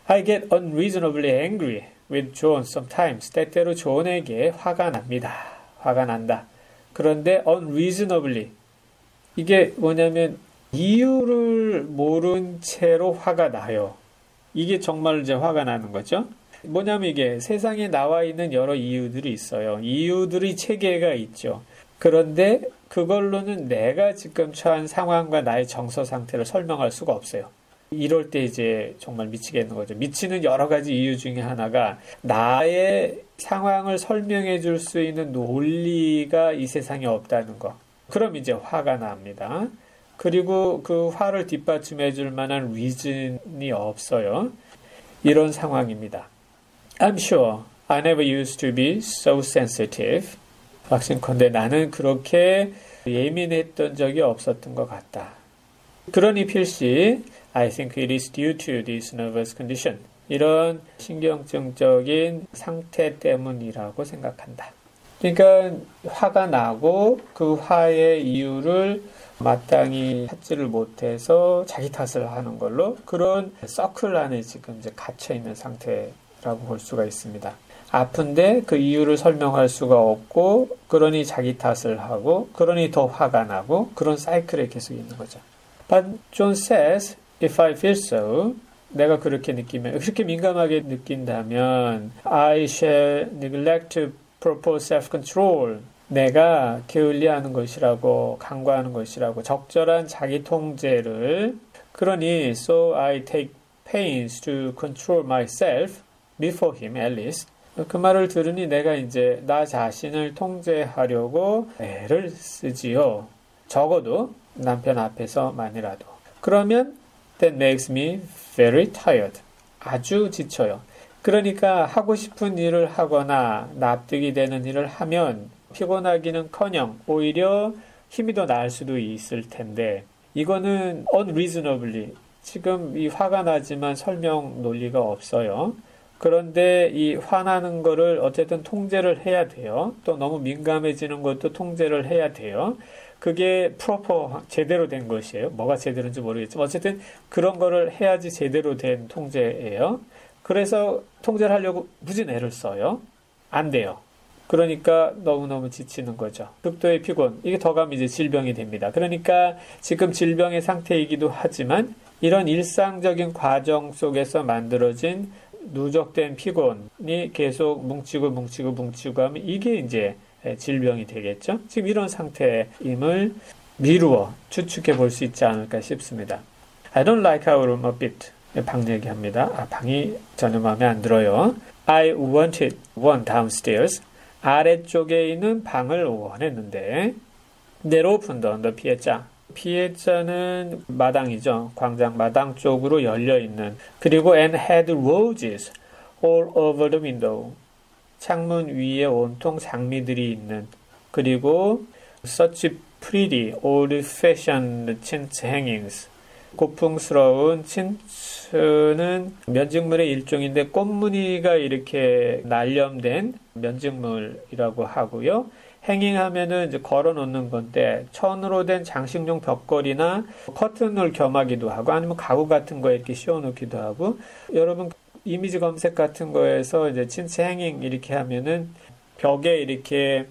I get unreasonably angry with John sometimes. 때때로 존에게 화가 납니다. 화가 난다. 그런데 unreasonably 이게 뭐냐면 이유를 모른 채로 화가 나요. 이게 정말 이제 화가 나는 거죠. 뭐냐면 이게 세상에 나와 있는 여러 이유들이 있어요. 이유들이 체계가 있죠. 그런데 그걸로는 내가 지금 처한 상황과 나의 정서 상태를 설명할 수가 없어요. 이럴 때 이제 정말 미치겠는 거죠. 미치는 여러 가지 이유 중에 하나가 나의 상황을 설명해 줄 수 있는 논리가 이 세상에 없다는 거. 그럼 이제 화가 납니다. 그리고 그 화를 뒷받침해 줄 만한 reason이 없어요. 이런 상황입니다. I'm sure I never used to be so sensitive. 확신컨대 나는 그렇게 예민했던 적이 없었던 것 같다. 그러니 필시 I think it is due to this nervous condition. 이런 신경증적인 상태 때문이라고 생각한다. 그러니까 화가 나고 그 화의 이유를 마땅히 찾지를 못해서 자기 탓을 하는 걸로 그런 서클 안에 지금 이제 갇혀 있는 상태라고 볼 수가 있습니다. 아픈데 그 이유를 설명할 수가 없고 그러니 자기 탓을 하고 그러니 더 화가 나고 그런 사이클에 계속 있는 거죠. But John says, if I feel so, 내가 그렇게 느끼면, 그렇게 민감하게 느낀다면 I shall neglect to propose self-control. 내가 게을리하는 것이라고, 간과하는 것이라고, 적절한 자기 통제를 그러니 so I take pains to control myself before him at least. 그 말을 들으니 내가 이제 나 자신을 통제하려고 애를 쓰지요. 적어도 남편 앞에서만이라도. 그러면 that makes me very tired. 아주 지쳐요. 그러니까 하고 싶은 일을 하거나 납득이 되는 일을 하면 피곤하기는커녕 오히려 힘이 더 나을 수도 있을 텐데 이거는 unreasonably 지금 이 화가 나지만 설명 논리가 없어요. 그런데 이 화나는 거를 어쨌든 통제를 해야 돼요. 또 너무 민감해지는 것도 통제를 해야 돼요. 그게 프로퍼 제대로 된 것이에요. 뭐가 제대로인지 모르겠지만 어쨌든 그런 거를 해야지 제대로 된 통제예요. 그래서 통제를 하려고 무진 애를 써요. 안 돼요. 그러니까 너무너무 지치는 거죠. 극도의 피곤. 이게 더 가면 이제 질병이 됩니다. 그러니까 지금 질병의 상태이기도 하지만 이런 일상적인 과정 속에서 만들어진 누적된 피곤이 계속 뭉치고 하면 이게 이제 질병이 되겠죠. 지금 이런 상태임을 미루어 추측해 볼 수 있지 않을까 싶습니다. I don't like our room a bit. 방 얘기합니다. 방이 전혀 마음에 안 들어요. I wanted one downstairs. 아래쪽에 있는 방을 원했는데 That opened on the piazza. 피에자는 마당이죠. 광장 마당 쪽으로 열려 있는. 그리고 and had roses all over the window. 창문 위에 온통 장미들이 있는. 그리고 such pretty old-fashioned chintz hangings. 고풍스러운 친츠는 면직물의 일종인데 꽃무늬가 이렇게 날염된 면직물이라고 하고요. 행잉하면은 이제 걸어 놓는 건데 천으로 된 장식용 벽걸이나 커튼을 겸하기도 하고 아니면 가구 같은 거에 이렇게 씌워 놓기도 하고 여러분 이미지 검색 같은 거에서 이제 친츠 행잉 이렇게 하면은 벽에 이렇게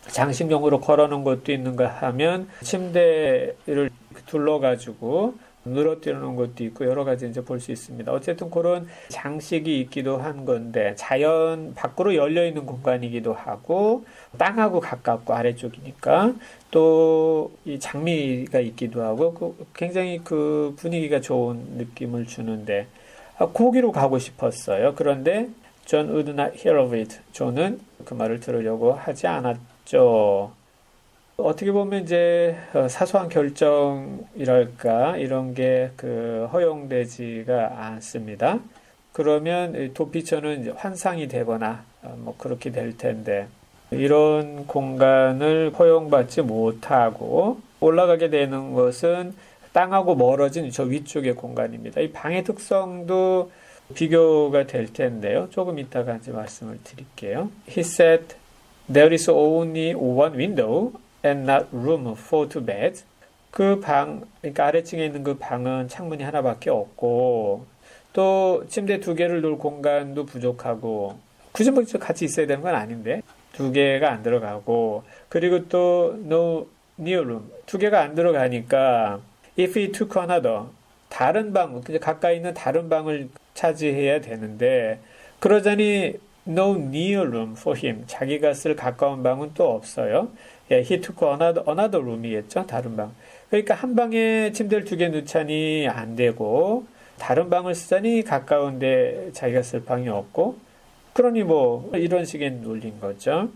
장식용으로 걸어 놓은 것도 있는가 하면 침대를 둘러가지고 늘어뜨리는 것도 있고 여러 가지 이제 볼 수 있습니다. 어쨌든 그런 장식이 있기도 한 건데 자연 밖으로 열려 있는 공간이기도 하고 땅하고 가깝고 아래쪽이니까 또 이 장미가 있기도 하고 굉장히 그 분위기가 좋은 느낌을 주는데 거기로 가고 싶었어요. 그런데 John would not hear of it. 존은 그 말을 들으려고 하지 않았죠. 어떻게 보면 이제 사소한 결정이랄까 이런 게 허용되지가 않습니다. 그러면 도피처는 이제 환상이 되거나 뭐 그렇게 될 텐데 이런 공간을 허용받지 못하고 올라가게 되는 것은 땅하고 멀어진 저 위쪽의 공간입니다. 이 방의 특성도 비교가 될 텐데요. 조금 이따가 이제 말씀을 드릴게요. He said there is only one window. and not room for two beds. 그 방, 그러니까 아래층에 있는 그 방은 창문이 하나밖에 없고 또 침대 2개를 놓을 공간도 부족하고 굳이 뭐 같이 있어야 되는 건 아닌데 2개가 안 들어가고 그리고 또 no new room 2개가 안 들어가니까 if he took another 다른 방 가까이 있는 다른 방을 차지해야 되는데 그러자니 no near room for him 자기가 쓸 가까운 방은 또 없어요. he took another room이겠죠. 다른 방. 그러니까 한 방에 침대를 2개 넣자니 안 되고 다른 방을 쓰자니 가까운데 자기가 쓸 방이 없고 그러니 뭐 이런 식의 논리인 거죠.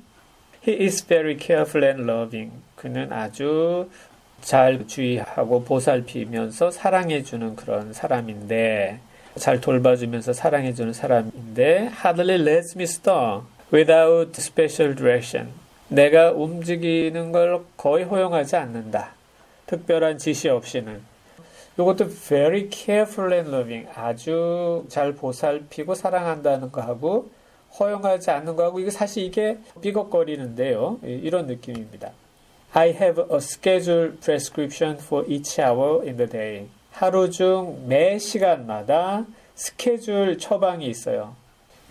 He is very careful and loving. 그는 아주 잘 주의하고 보살피면서 사랑해주는 그런 사람인데 잘 돌봐주면서 사랑해주는 사람인데 hardly lets me stir without special direction. 내가 움직이는 걸 거의 허용하지 않는다. 특별한 지시 없이는. 이것도 very careful and loving. 아주 잘 보살피고 사랑한다는 거하고 허용하지 않는 거하고 이게 사실 이게 삐걱거리는데요. 이런 느낌입니다. I have a scheduled prescription for each hour in the day. 하루 중 매 시간마다 스케줄 처방이 있어요.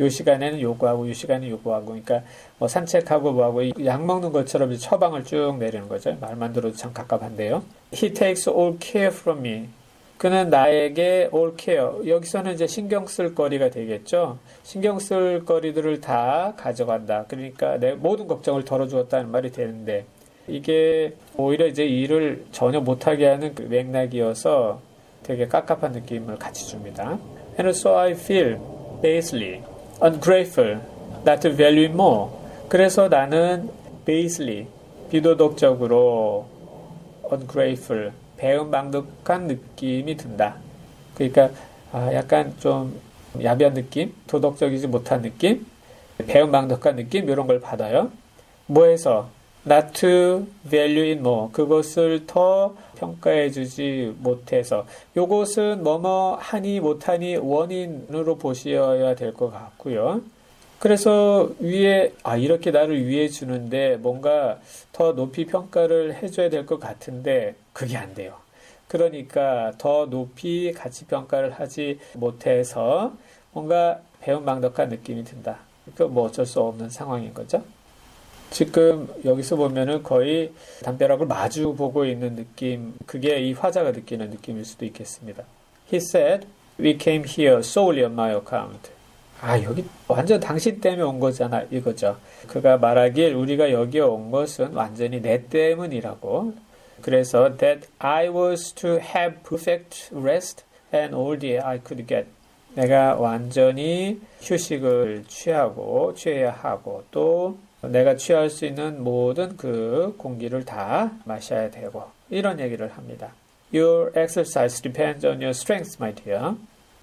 요 시간에는 요거하고 요 시간에 요거하고 그러니까 뭐 산책하고 뭐하고 약 먹는 것처럼 처방을 쭉 내리는 거죠. 말만 들어도 참 갑갑한데요. He takes all care from me. 그는 나에게 all care. 여기서는 이제 신경 쓸 거리가 되겠죠. 신경 쓸 거리들을 다 가져간다. 그러니까 내 모든 걱정을 덜어주었다는 말이 되는데 이게 오히려 이제 일을 전혀 못하게 하는 그 맥락이어서 되게 깝깝한 느낌을 같이 줍니다. And so I feel basely ungrateful not to value it more. 그래서 나는 basely 비도덕적으로 ungrateful 배은망덕한 느낌이 든다. 그러니까 약간 좀 야비한 느낌, 도덕적이지 못한 느낌, 배은망덕한 느낌 이런 걸 받아요. 뭐해서 not to value it more. 그것을 더 평가해주지 못해서 요것은 뭐뭐 하니 못하니 원인으로 보셔야 될 것 같고요. 그래서 위에 이렇게 나를 위해 주는데 뭔가 더 높이 평가를 해줘야 될 것 같은데 그게 안 돼요. 그러니까 더 높이 가치 평가를 하지 못해서 뭔가 배은망덕한 느낌이 든다. 그 뭐 어쩔 수 없는 상황인 거죠. 지금 여기서 보면은 거의 담벼락을 마주 보고 있는 느낌, 그게 이 화자가 느끼는 느낌일 수도 있겠습니다. He said, we came here solely on my account. 여기 완전 당신 때문에 온 거잖아, 이거죠. 그가 말하길 우리가 여기에 온 것은 완전히 내 때문이라고. 그래서 that I was to have perfect rest and all the air I could get. 내가 완전히 휴식을 취해야 하고 또 내가 취할 수 있는 모든 그 공기를 다 마셔야 되고 이런 얘기를 합니다. Your exercise depends on your strength, my dear.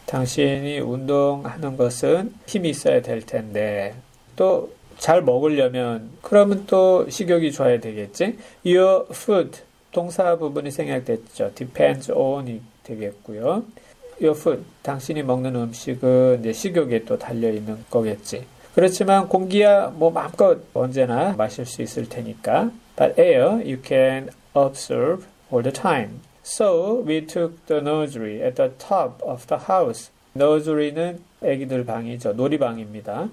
당신이 운동하는 것은 힘이 있어야 될 텐데 또 잘 먹으려면 그러면 또 식욕이 좋아야 되겠지. Your food 동사 부분이 생략됐죠. depends on이 되겠고요. Your food 당신이 먹는 음식은 이제 식욕에 또 달려 있는 거겠지. 그렇지만 공기야 뭐 마음껏 언제나 마실 수 있을 테니까. But air you can observe all the time. So we took the nursery at the top of the house. nursery는 애기들 방이죠. 놀이방입니다.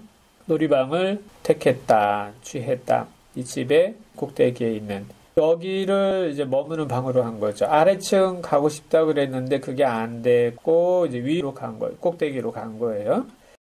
놀이방을 택했다, 취했다. 이 집의 꼭대기에 있는 여기를 이제 머무는 방으로 한 거죠. 아래층 가고 싶다 그랬는데 그게 안 됐고 이제 위로 간 거예요. 꼭대기로 간 거예요.